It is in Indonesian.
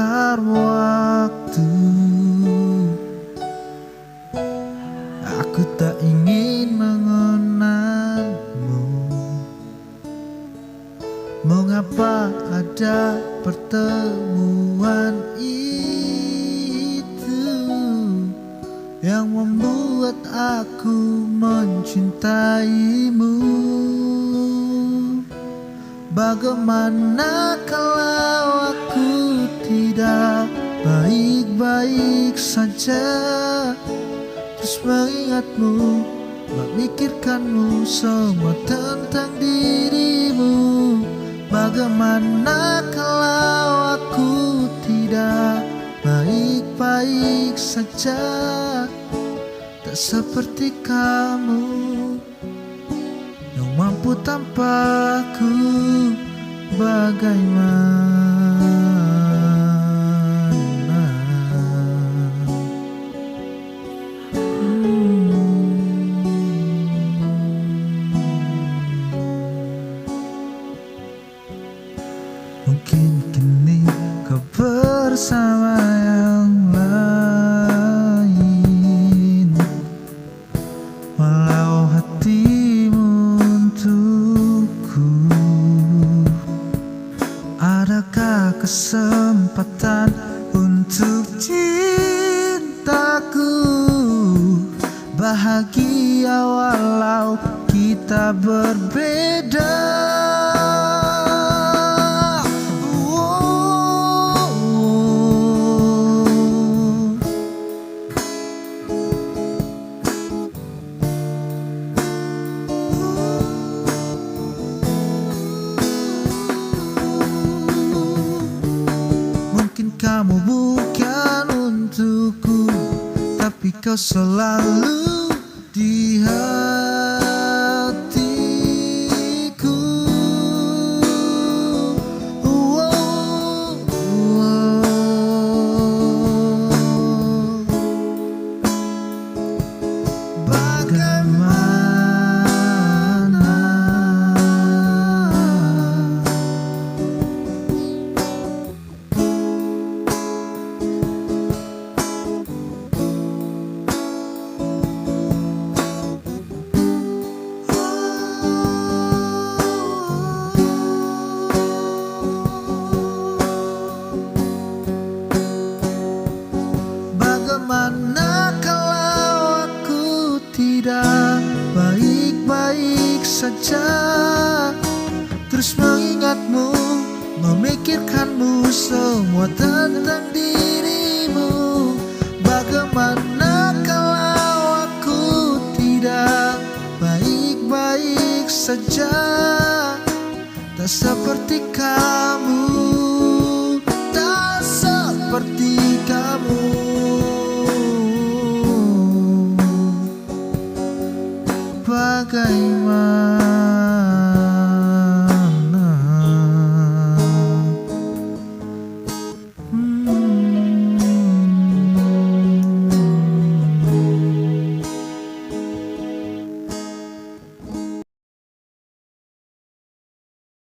bakar waktu. Aku tak ingin mengenalmu. Mengapa ada pertemuan itu yang membuat aku mencintaimu? Bagaimana kalau aku tidak baik-baik saja, terus mengingatmu, memikirkanmu, semua tentang dirimu. Bagaimana kalau aku tidak baik-baik saja, tak seperti kamu yang mampu tanpaku. Bagaimana? Mungkin kini kau bersama yang lain, walau hatimu untukku. Adakah kesempatan untuk cintaku bahagia walau kita berbeda? Kamu bukan untukku, tapi kau selalu di hatiku. Bagaimana kalau aku tidak baik-baik saja, terus mengingatmu, memikirkanmu, semua tentang dirimu. Bagaimana kalau aku tidak baik-baik saja, tak seperti kamu, tak seperti kamu.